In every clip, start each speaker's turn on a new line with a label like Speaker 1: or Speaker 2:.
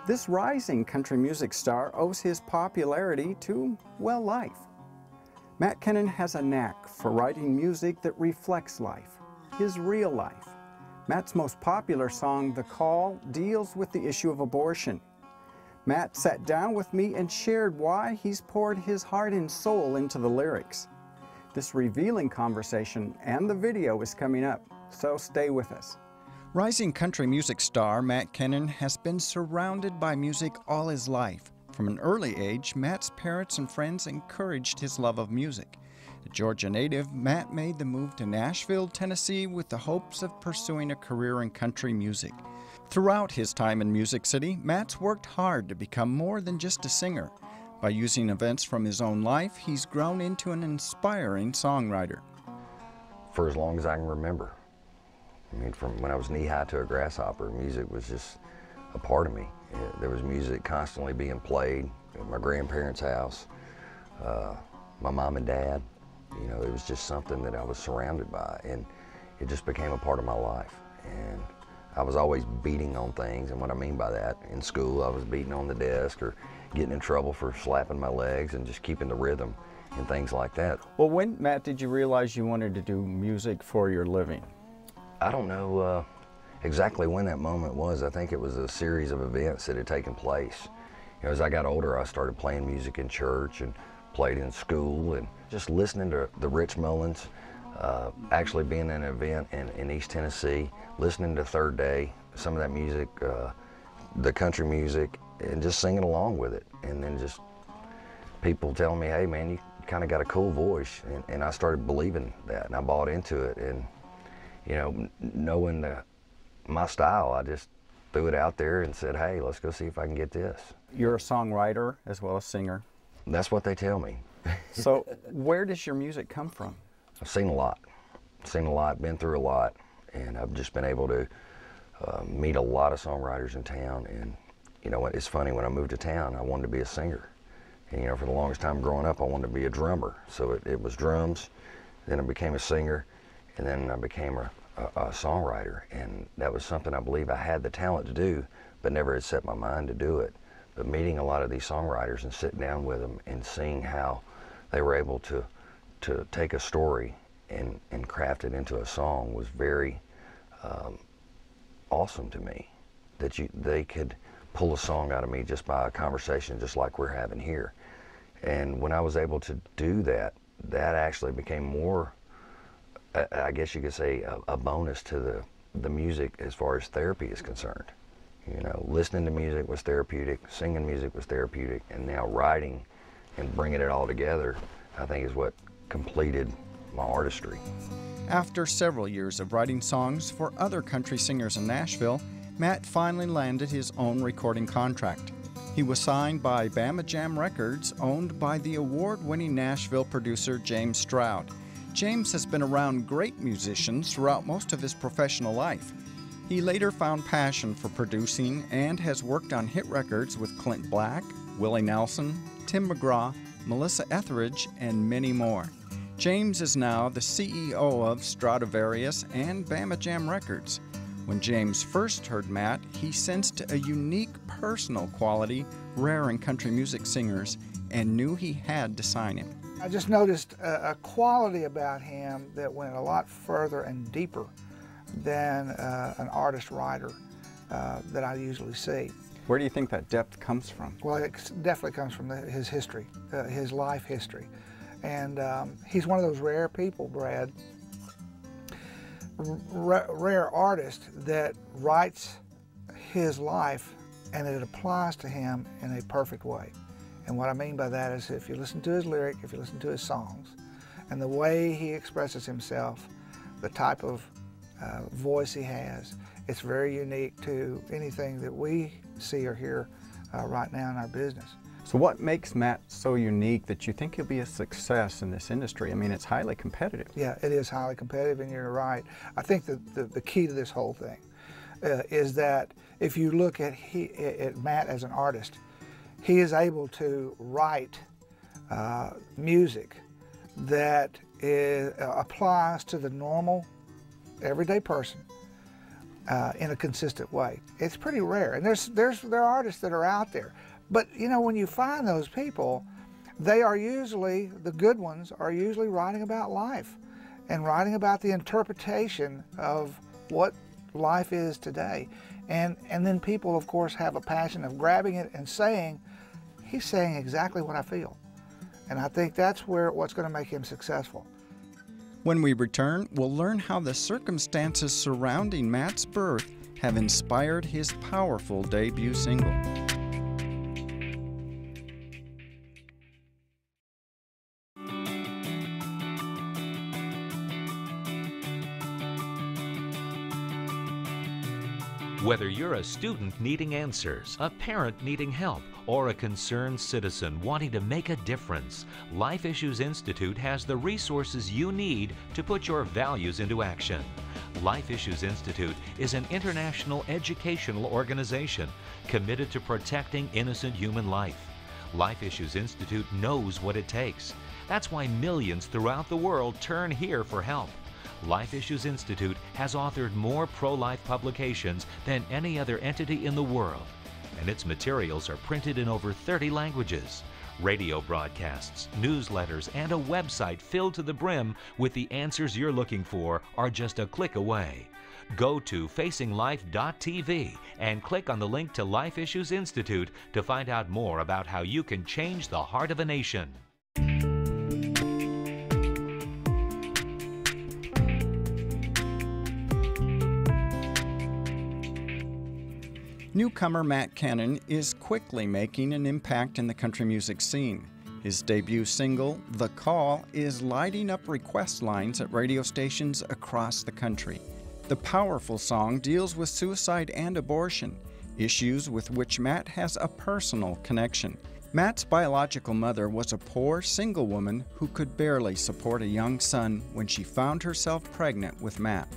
Speaker 1: This rising country music star owes his popularity to, well, life. Matt Kennon has a knack for writing music that reflects life, his real life. Matt's most popular song, The Call, deals with the issue of abortion. Matt sat down with me and shared why he's poured his heart and soul into the lyrics. This revealing conversation and the video is coming up, so stay with us. Rising country music star Matt Kennon has been surrounded by music all his life. From an early age, Matt's parents and friends encouraged his love of music. A Georgia native, Matt made the move to Nashville, Tennessee with the hopes of pursuing a career in country music. Throughout his time in Music City, Matt's worked hard to become more than just a singer. By using events from his own life, he's grown into an inspiring songwriter.
Speaker 2: For as long as I can remember. I mean, from when I was knee-high to a grasshopper, music was just a part of me. There was music constantly being played at my grandparents' house, my mom and dad. You know, it was just something that I was surrounded by, and it just became a part of my life. And I was always beating on things, and what I mean by that, in school I was beating on the desk or getting in trouble for slapping my legs and just keeping the rhythm and things like that.
Speaker 1: Well, when, Matt, did you realize you wanted to do music for your living?
Speaker 2: I don't know exactly when that moment was. I think it was a series of events that had taken place. You know, as I got older, I started playing music in church and played in school, and just listening to the Rich Mullins, actually being in an event in East Tennessee, listening to Third Day, some of that music, the country music, and just singing along with it. And then just people telling me, hey man, you kind of got a cool voice. And I started believing that, and I bought into it. And you know, knowing my style, I just threw it out there and said, hey, let's go see if I can get this.
Speaker 1: You're a songwriter as well as singer.
Speaker 2: That's what they tell me.
Speaker 1: So where does your music come from?
Speaker 2: I've seen a lot, been through a lot, and I've just been able to meet a lot of songwriters in town. And you know what, it's funny, when I moved to town, I wanted to be a singer. And you know, for the longest time growing up, I wanted to be a drummer. So it was drums, then I became a singer, and then I became a songwriter. And that was something I believe I had the talent to do, but never had set my mind to do it. But meeting a lot of these songwriters and sitting down with them and seeing how they were able to take a story and craft it into a song was very awesome to me. That they could pull a song out of me just by a conversation just like we're having here. And when I was able to do that, that actually became more, I guess you could say, a bonus to the music as far as therapy is concerned. You know, listening to music was therapeutic, singing music was therapeutic, and now writing and bringing it all together, I think, is what completed my artistry.
Speaker 1: After several years of writing songs for other country singers in Nashville, Matt finally landed his own recording contract. He was signed by BamaJam Records, owned by the award-winning Nashville producer James Stroud. James has been around great musicians throughout most of his professional life. He later found passion for producing and has worked on hit records with Clint Black, Willie Nelson, Tim McGraw, Melissa Etheridge, and many more. James is now the CEO of Stroudavarious and BamaJam Records. When James first heard Matt, he sensed a unique personal quality rare in country music singers and knew he had to sign him.
Speaker 3: I just noticed a quality about him that went a lot further and deeper than an artist-writer that I usually see.
Speaker 1: Where do you think that depth comes from?
Speaker 3: Well, it definitely comes from his history, his life history. And he's one of those rare people, Brad, rare artist that writes his life and it applies to him in a perfect way. And what I mean by that is, if you listen to his lyric, if you listen to his songs, and the way he expresses himself, the type of voice he has, it's very unique to anything that we see or hear right now in our business.
Speaker 1: So what makes Matt so unique that you think he'll be a success in this industry? I mean, it's highly competitive.
Speaker 3: Yeah, it is highly competitive, and you're right. I think that the key to this whole thing is that if you look at Matt as an artist, he is able to write music that applies to the normal, everyday person, in a consistent way. It's pretty rare, and there are artists that are out there. But you know, when you find those people, they are usually, the good ones are usually writing about life and writing about the interpretation of what life is today. And then people, of course, have a passion of grabbing it and saying, he's saying exactly what I feel. And I think that's what's going to make him successful.
Speaker 1: When we return, we'll learn how the circumstances surrounding Matt's birth have inspired his powerful debut single.
Speaker 4: Whether you're a student needing answers, a parent needing help, or a concerned citizen wanting to make a difference, Life Issues Institute has the resources you need to put your values into action. Life Issues Institute is an international educational organization committed to protecting innocent human life. Life Issues Institute knows what it takes. That's why millions throughout the world turn here for help. Life Issues Institute has authored more pro-life publications than any other entity in the world, and its materials are printed in over 30 languages. Radio broadcasts, newsletters, and a website filled to the brim with the answers you're looking for are just a click away. Go to facinglife.tv and click on the link to Life Issues Institute to find out more about how you can change the heart of a nation.
Speaker 1: Newcomer Matt Kennon is quickly making an impact in the country music scene. His debut single, The Call, is lighting up request lines at radio stations across the country. The powerful song deals with suicide and abortion, issues with which Matt has a personal connection. Matt's biological mother was a poor, single woman who could barely support a young son when she found herself pregnant with Matt.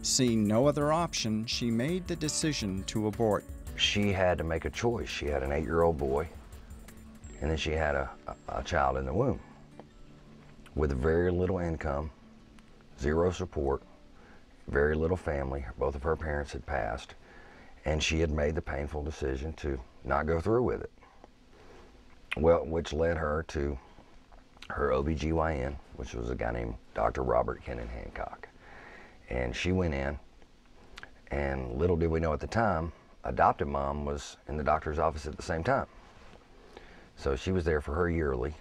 Speaker 1: Seeing no other option, she made the decision to abort.
Speaker 2: She had to make a choice. She had an 8-year-old boy, and then she had a child in the womb with very little income, zero support, very little family. Both of her parents had passed, and she had made the painful decision to not go through with it. Well, which led her to her OBGYN, which was a guy named Dr. Robert Kennon Hancock. And she went in, and little did we know at the time, adoptive mom was in the doctor's office at the same time. So she was there for her yearly,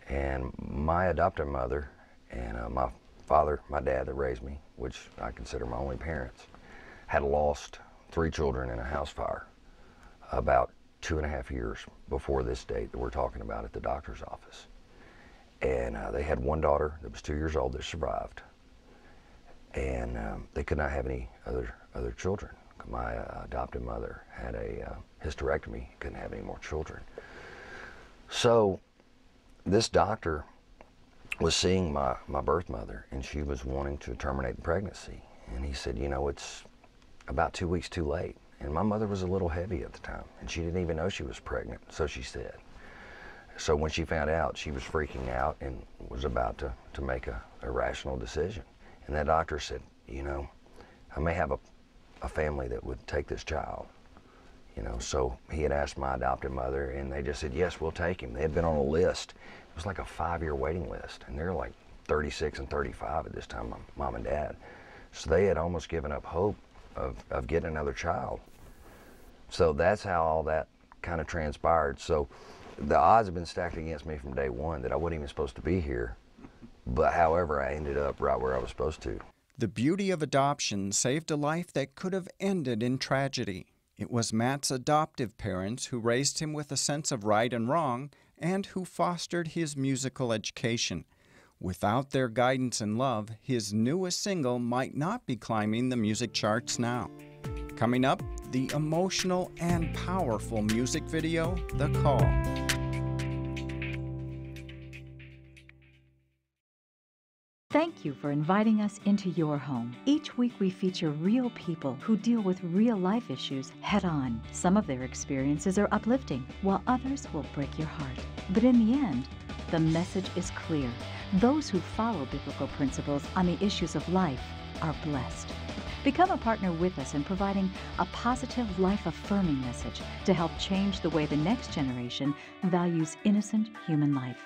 Speaker 2: and my adoptive mother and my father, my dad that raised me, which I consider my only parents, had lost 3 children in a house fire about 2.5 years before this date that we're talking about at the doctor's office. And they had one daughter that was 2 years old that survived. And they could not have any other children. My adoptive mother had a hysterectomy, couldn't have any more children. So this doctor was seeing my birth mother, and she was wanting to terminate the pregnancy. And he said, you know, it's about 2 weeks too late. And my mother was a little heavy at the time, and she didn't even know she was pregnant, so she said. So when she found out, she was freaking out and was about to make a rational decision. And that doctor said, you know, I may have a family that would take this child. You know, so he had asked my adoptive mother, and they just said, yes, we'll take him. They had been on a list. It was like a 5-year waiting list, and they're like 36 and 35 at this time, my mom and dad. So they had almost given up hope of getting another child. So that's how all that kind of transpired. So the odds have been stacked against me from day one that I wasn't even supposed to be here. But however, I ended up right where I was supposed to.
Speaker 1: The beauty of adoption saved a life that could have ended in tragedy. It was Matt's adoptive parents who raised him with a sense of right and wrong and who fostered his musical education. Without their guidance and love, his newest single might not be climbing the music charts now. Coming up, the emotional and powerful music video, The Call.
Speaker 5: Thank you for inviting us into your home. Each week we feature real people who deal with real life issues head on. Some of their experiences are uplifting, while others will break your heart. But in the end, the message is clear. Those who follow biblical principles on the issues of life are blessed. Become a partner with us in providing a positive, life-affirming message to help change the way the next generation values innocent human life.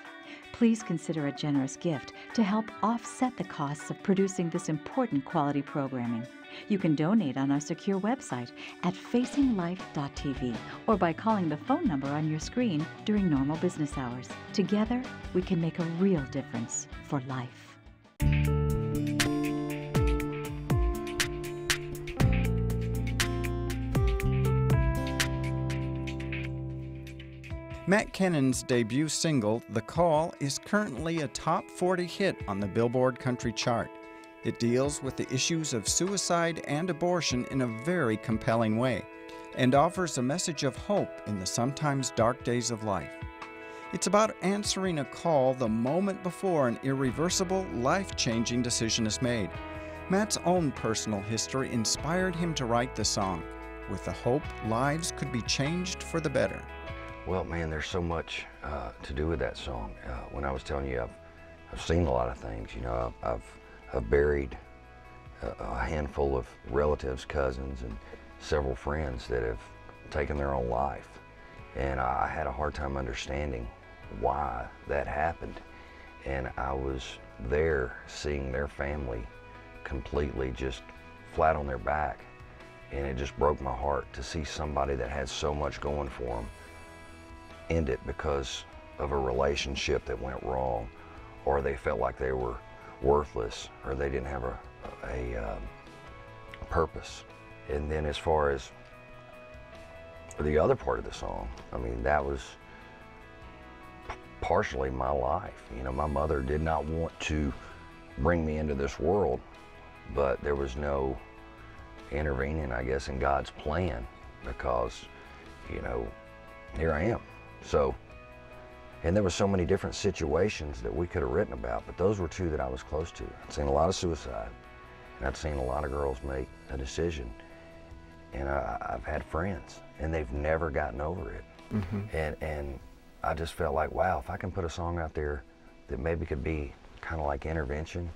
Speaker 5: Please consider a generous gift to help offset the costs of producing this important quality programming. You can donate on our secure website at facinglife.tv or by calling the phone number on your screen during normal business hours. Together, we can make a real difference for life.
Speaker 1: Matt Kennon's debut single, The Call, is currently a top 40 hit on the Billboard Country Chart. It deals with the issues of suicide and abortion in a very compelling way and offers a message of hope in the sometimes dark days of life. It's about answering a call the moment before an irreversible, life-changing decision is made. Matt's own personal history inspired him to write the song, with the hope lives could be changed for the better.
Speaker 2: Well, man, there's so much to do with that song. When I was telling you, I've seen a lot of things. You know, I've buried a handful of relatives, cousins, and several friends that have taken their own life. And I had a hard time understanding why that happened. And I was there seeing their family completely just flat on their back. And it just broke my heart to see somebody that had so much going for them end it because of a relationship that went wrong, or they felt like they were worthless, or they didn't have a purpose. And then as far as the other part of the song, I mean, that was partially my life. You know, my mother did not want to bring me into this world, but there was no intervening, I guess, in God's plan, because, you know, here I am. So, and there were so many different situations that we could have written about, but those were two that I was close to. I'd seen a lot of suicide, and I'd seen a lot of girls make a decision, and I've had friends, and they've never gotten over it. And I just felt like, wow, if I can put a song out there that maybe could be kind of like intervention,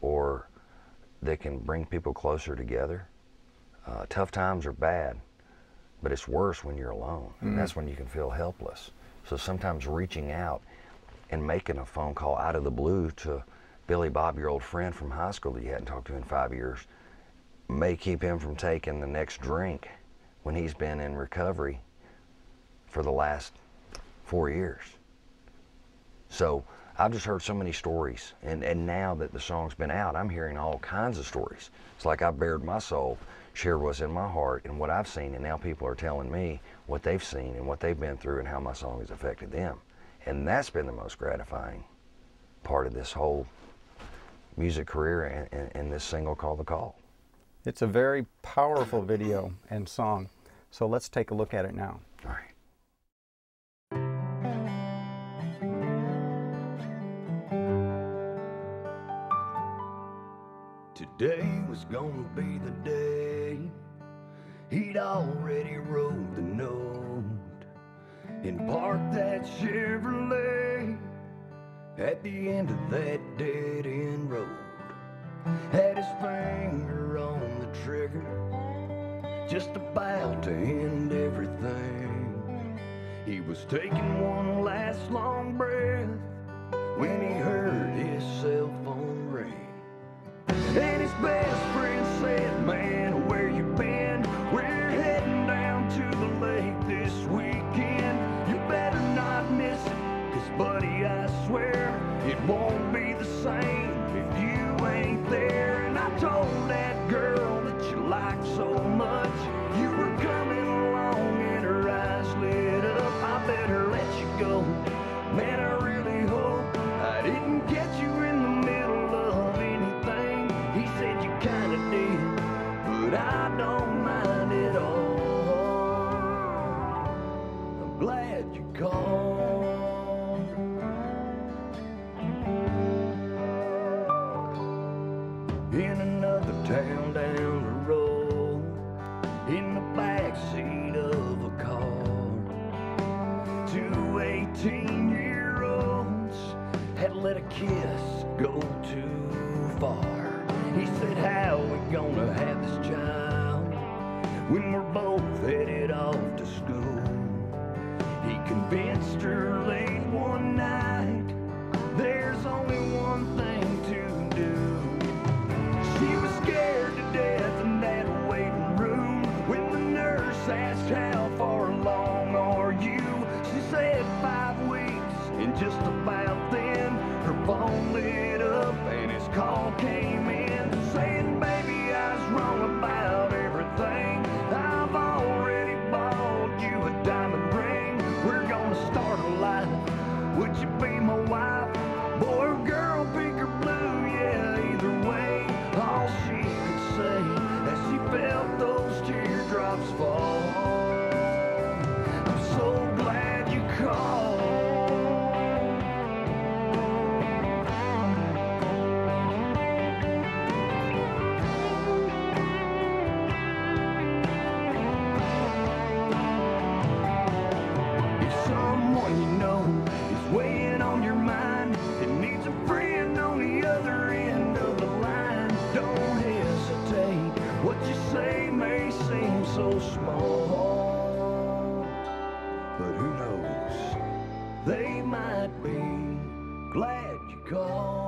Speaker 2: or that can bring people closer together. Tough times are bad, but it's worse when you're alone. And that's when you can feel helpless. So sometimes reaching out and making a phone call out of the blue to Billy Bob, your old friend from high school that you hadn't talked to in 5 years, may keep him from taking the next drink when he's been in recovery for the last 4 years. So I've just heard so many stories, and now that the song's been out, I'm hearing all kinds of stories. It's like I've bared my soul, shared what's in my heart and what I've seen, and now people are telling me what they've seen and what they've been through and how my song has affected them. And that's been the most gratifying part of this whole music career and this single called The Call.
Speaker 1: It's a very powerful video and song, so let's take a look at it now.
Speaker 2: All right.
Speaker 6: Today was gonna be the day. He'd already wrote the note and parked that Chevrolet at the end of that dead-end road. Had his finger on the trigger, just about to end everything. He was taking one last long breath when he heard his cell phone ring. And his best friend said, "Man, where you been? We're heading down to the lake this weekend. You better not miss it, 'cause buddy, I swear it won't be the same if you ain't there." And I told that girl that you liked so much, you were coming along and her eyes lit up. I better let you go. Man, I really hope I didn't get you in the middle of anything. He said you kinda did, but I don't mind at all. I'm glad you called. In another town down the road, in the backseat of a car, 2 18-year-olds had let a kiss go too far. He said, "How we gonna have when we're both headed off to school. He convinced her late one night there's only one thing to do. She was scared to death in that waiting room when the nurse asked how far along are you. She said 5 weeks, and just about then her phone lit up and his call came in saying, baby, I was wrong about everything. I've already bought you a diamond ring. We're gonna start a life. Would you be my wife? Boy or girl, pink or blue, yeah, either way. All she could say as she felt those teardrops fall. I'm so glad you called. If someone you know is weighing on your mind and needs a friend on the other end of the line, don't hesitate. What you say may seem so small, but who knows? They might be glad you called.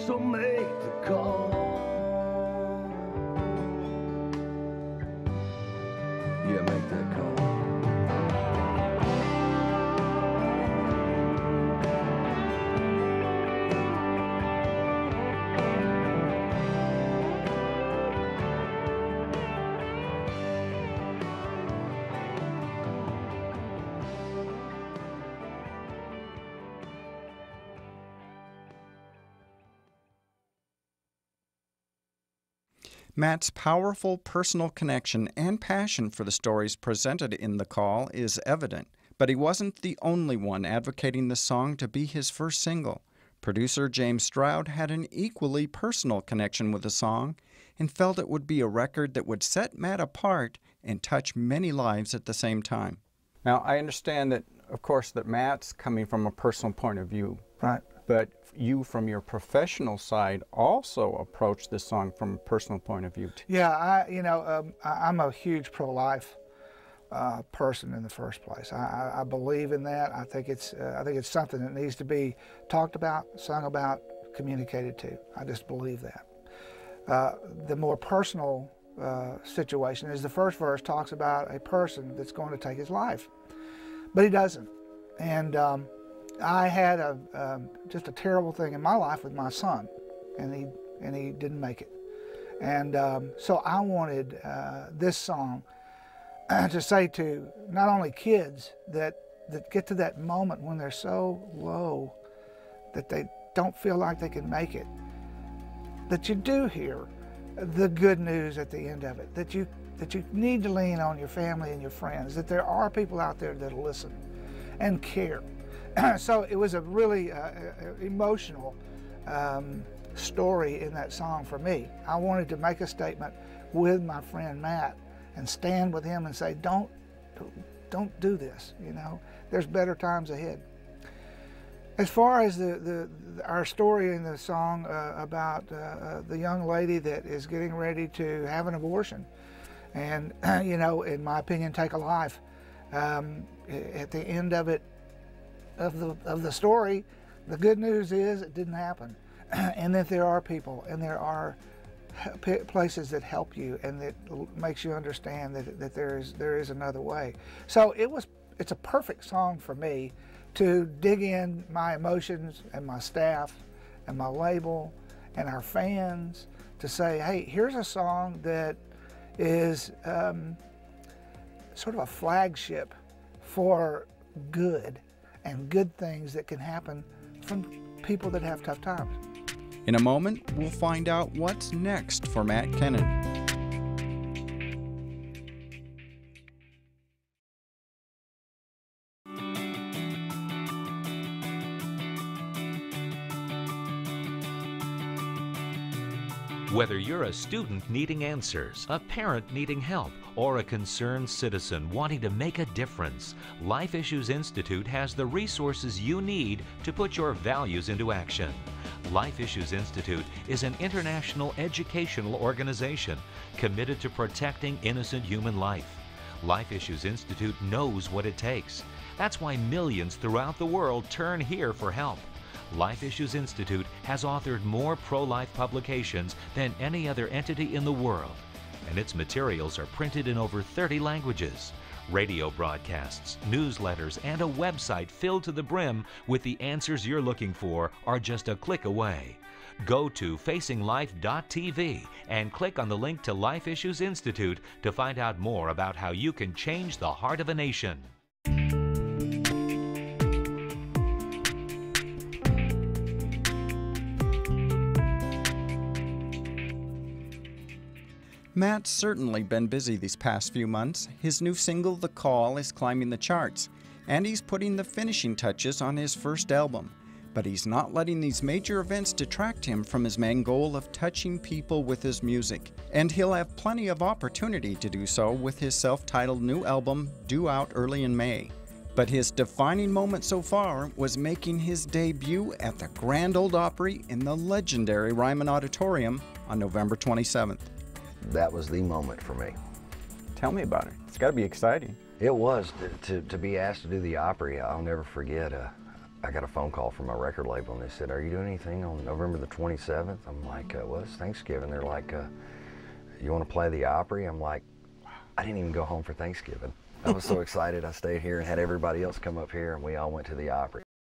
Speaker 6: So make the call. Yeah, make that call.
Speaker 1: Matt's powerful personal connection and passion for the stories presented in The Call is evident, but he wasn't the only one advocating the song to be his first single. Producer James Stroud had an equally personal connection with the song and felt it would be a record that would set Matt apart and touch many lives at the same time. Now, I understand that, of course, that Matt's coming from a personal point of view.
Speaker 3: Right.
Speaker 1: But you, from your professional side, also approach this song from a personal point of view.
Speaker 3: Yeah, I'm a huge pro-life person in the first place. I believe in that. I think it's something that needs to be talked about, sung about, communicated to. I just believe that. The more personal situation is the first verse talks about a person that's going to take his life, but he doesn't. And I had just a terrible thing in my life with my son, and he didn't make it. And so I wanted this song to say to not only kids that get to that moment when they're so low that they don't feel like they can make it, that you do hear the good news at the end of it, that you need to lean on your family and your friends, that there are people out there that'll listen and care. So it was a really emotional story in that song for me. I wanted to make a statement with my friend Matt and stand with him and say, don't do this, you know, there's better times ahead. As far as our story in the song about the young lady that is getting ready to have an abortion and, you know, in my opinion, take a life, at the end of it, of the story, the good news is it didn't happen, and that there are people and there are places that help you and that makes you understand that there is another way. So it's a perfect song for me to dig in my emotions and my staff and my label and our fans to say, hey, here's a song that is sort of a flagship for good and good things that can happen from people that have tough times.
Speaker 1: In a moment, we'll find out what's next for Matt Kennon.
Speaker 4: Whether you're a student needing answers, a parent needing help, or a concerned citizen wanting to make a difference, Life Issues Institute has the resources you need to put your values into action. Life Issues Institute is an international educational organization committed to protecting innocent human life. Life Issues Institute knows what it takes. That's why millions throughout the world turn here for help. Life Issues Institute has authored more pro-life publications than any other entity in the world, and its materials are printed in over 30 languages. Radio broadcasts, newsletters, and a website filled to the brim with the answers you're looking for are just a click away. Go to facinglife.tv and click on the link to Life Issues Institute to find out more about how you can change the heart of a nation.
Speaker 1: Matt's certainly been busy these past few months. His new single, The Call, is climbing the charts, and he's putting the finishing touches on his first album. But he's not letting these major events detract him from his main goal of touching people with his music. And he'll have plenty of opportunity to do so with his self-titled new album, due out early in May. But his defining moment so far was making his debut at the Grand Ole Opry in the legendary Ryman Auditorium on November 27th.
Speaker 2: That was the moment for me.
Speaker 1: Tell me about it. It's got to be exciting.
Speaker 2: It was. To be asked to do the Opry, I'll never forget. I got a phone call from my record label, and they said, "Are you doing anything on November the 27th? I'm like, well, it's Thanksgiving. They're like, you want to play the Opry? I'm like, I didn't even go home for Thanksgiving. I was so excited. I stayed here and had everybody else come up here, and we all went to the Opry.